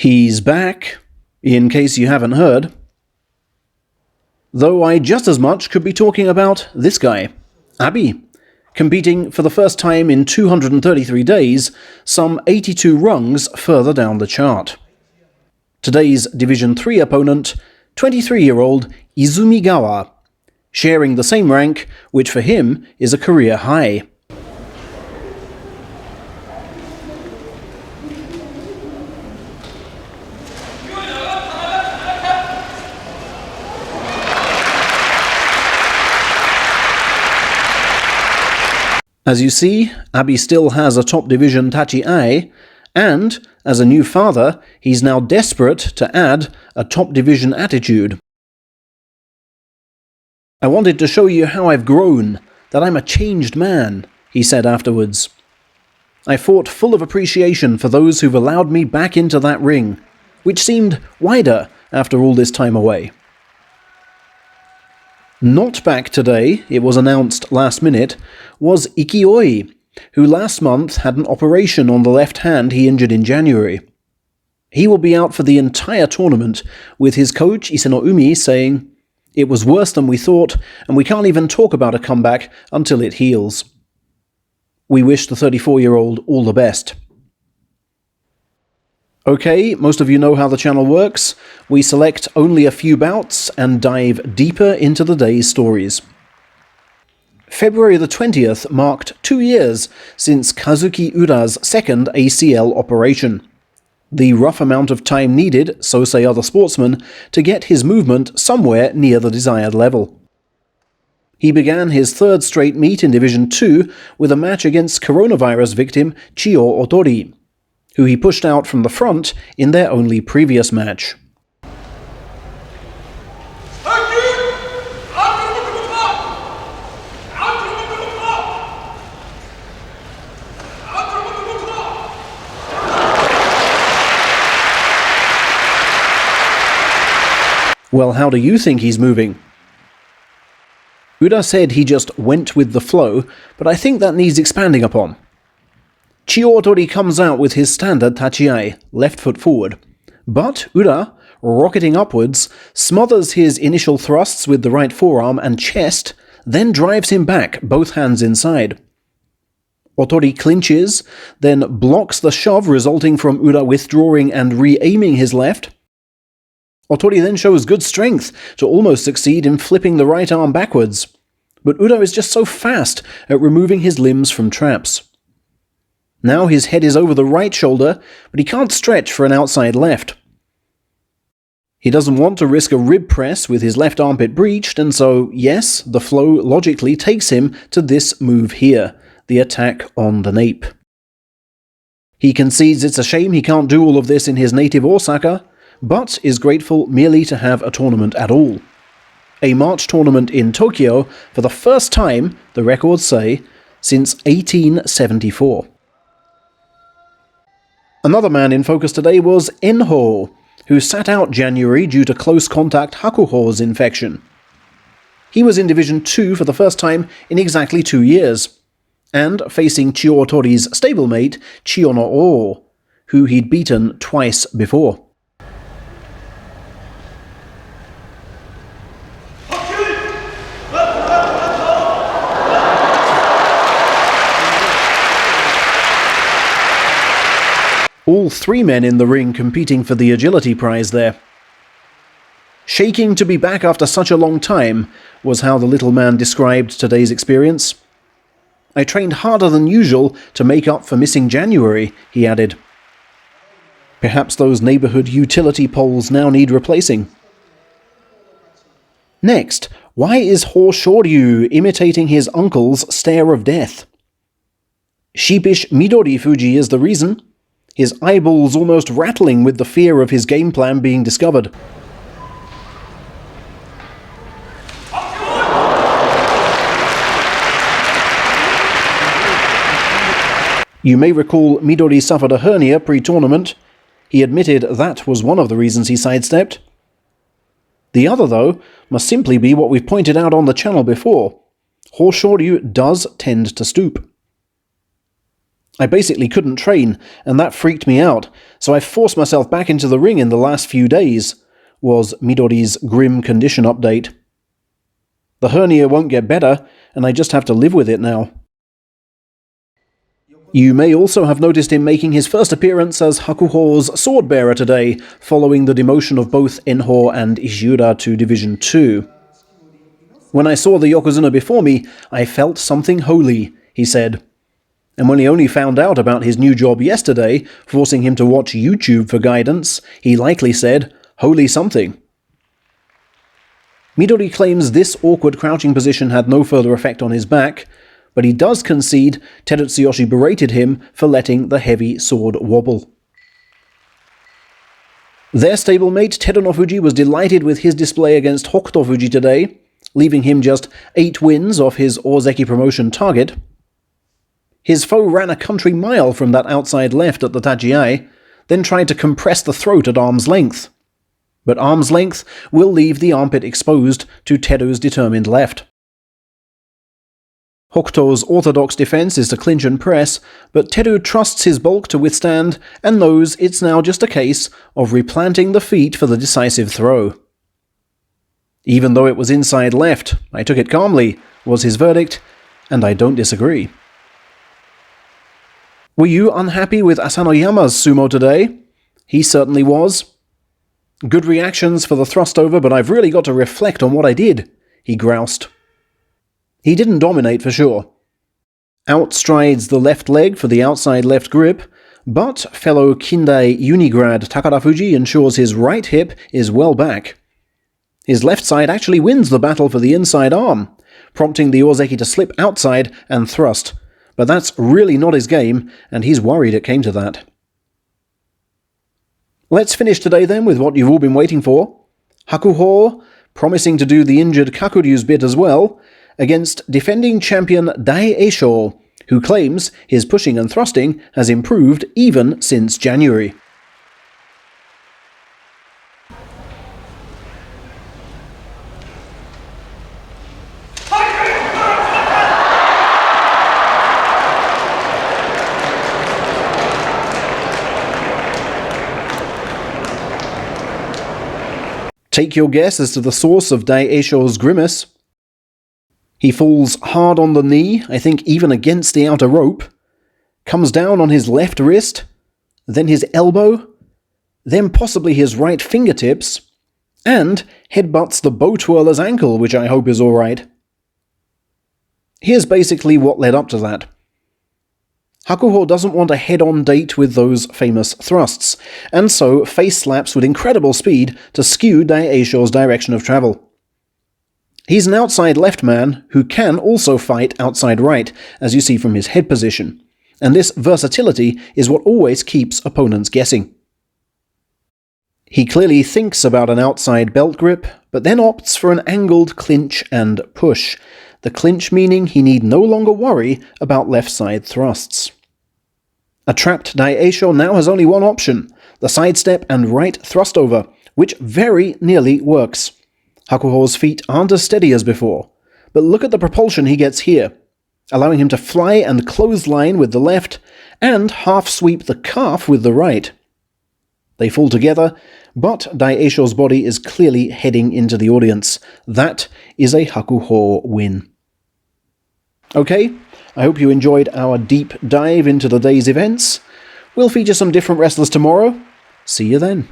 He's back, in case you haven't heard. Though I just as much could be talking about this guy, Abi, competing for the first time in 233 days, some 82 rungs further down the chart. Today's Division 3 opponent, 23-year-old Izumigawa, sharing the same rank, which for him is a career high. As you see, Abi still has a top division Tachi-ai, and, as a new father, he's now desperate to add a top division attitude. "I wanted to show you how I've grown, that I'm a changed man," he said afterwards. "I fought full of appreciation for those who've allowed me back into that ring, which seemed wider after all this time away." Not back today, it was announced last minute, was Ikioi, who last month had an operation on the left hand he injured in January. He will be out for the entire tournament, with his coach Isenoumi saying, "It was worse than we thought, and we can't even talk about a comeback until it heals." We wish the 34-year-old all the best. Okay, most of you know how the channel works. We select only a few bouts and dive deeper into the day's stories. February the 20th marked 2 years since Kazuki Ura's second ACL operation. The rough amount of time needed, so say other sportsmen, to get his movement somewhere near the desired level. He began his third straight meet in Division 2 with a match against coronavirus victim Chiyo Otori, who he pushed out from the front in their only previous match. Well, how do you think he's moving? Ura said he just went with the flow, but I think that needs expanding upon. Chiyo Otori comes out with his standard Tachi-ai, left foot forward. But Ura, rocketing upwards, smothers his initial thrusts with the right forearm and chest, then drives him back, both hands inside. Otori clinches, then blocks the shove resulting from Ura withdrawing and re-aiming his left. Otori then shows good strength to almost succeed in flipping the right arm backwards. But Ura is just so fast at removing his limbs from traps. Now his head is over the right shoulder, but he can't stretch for an outside left. He doesn't want to risk a rib press with his left armpit breached, and so, yes, the flow logically takes him to this move here, the attack on the nape. He concedes it's a shame he can't do all of this in his native Osaka, but is grateful merely to have a tournament at all. A March tournament in Tokyo for the first time, the records say, since 1874. Another man in focus today was Enho, who sat out January due to close contact Hakuho's infection. He was in Division 2 for the first time in exactly 2 years, and facing Chiyo Otori's stablemate, Chiyo, who he'd beaten twice before. All 3 men in the ring competing for the agility prize there. "Shaking to be back after such a long time," was how the little man described today's experience. "I trained harder than usual to make up for missing January," he added. Perhaps those neighborhood utility poles now need replacing. Next, why is Hoshoryu imitating his uncle's stare of death? Sheepish Midori Fuji is the reason. His eyeballs almost rattling with the fear of his game plan being discovered. You may recall Midori suffered a hernia pre-tournament. He admitted that was one of the reasons he sidestepped. The other, though, must simply be what we've pointed out on the channel before. Hoshoryu does tend to stoop. I basically couldn't train, and that freaked me out, so I forced myself back into the ring in the last few days, was Midori's grim condition update. The hernia won't get better, and I just have to live with it now. You may also have noticed him making his first appearance as Hakuho's sword-bearer today, following the demotion of both Enho and Ishiura to Division 2. When I saw the Yokozuna before me, I felt something holy, he said. And when he only found out about his new job yesterday, forcing him to watch YouTube for guidance, he likely said, holy something. Midori claims this awkward crouching position had no further effect on his back, but he does concede Terutsuyoshi berated him for letting the heavy sword wobble. Their stablemate Terunofuji was delighted with his display against Hokutofuji today, leaving him just 8 wins off his Ozeki promotion target. His foe ran a country mile from that outside left at the Tachiai, then tried to compress the throat at arm's length. But arm's length will leave the armpit exposed to Teru's determined left. Hokuto's orthodox defense is to clinch and press, but Teru trusts his bulk to withstand and knows it's now just a case of replanting the feet for the decisive throw. Even though it was inside left, I took it calmly, was his verdict, and I don't disagree. Were you unhappy with Asanoyama's sumo today? He certainly was. Good reactions for the thrust over, but I've really got to reflect on what I did, he groused. He didn't dominate for sure. Outstrides the left leg for the outside left grip, but fellow Kindai Unigrad Takarafuji ensures his right hip is well back. His left side actually wins the battle for the inside arm, prompting the Ozeki to slip outside and thrust, but that's really not his game, and he's worried it came to that. Let's finish today then with what you've all been waiting for. Hakuho, promising to do the injured Kakuryu's bit as well, against defending champion Daieisho, who claims his pushing and thrusting has improved even since January. Take your guess as to the source of Daieisho's grimace. He falls hard on the knee, I think even against the outer rope, comes down on his left wrist, then his elbow, then possibly his right fingertips, and headbutts the bow twirler's ankle, which I hope is alright. Here's basically what led up to that. Hakuho doesn't want a head-on date with those famous thrusts, and so face slaps with incredible speed to skew Daieisho's direction of travel. He's an outside left man who can also fight outside right, as you see from his head position, and this versatility is what always keeps opponents guessing. He clearly thinks about an outside belt grip, but then opts for an angled clinch and push, the clinch meaning he need no longer worry about left side thrusts. A trapped Daieisho now has only one option, the sidestep and right thrust over, which very nearly works. Hakuho's feet aren't as steady as before, but look at the propulsion he gets here, allowing him to fly and clothesline with the left, and half-sweep the calf with the right. They fall together, but Daieisho's body is clearly heading into the audience. That is a Hakuho win. Okay, I hope you enjoyed our deep dive into the day's events. We'll feature some different wrestlers tomorrow. See you then.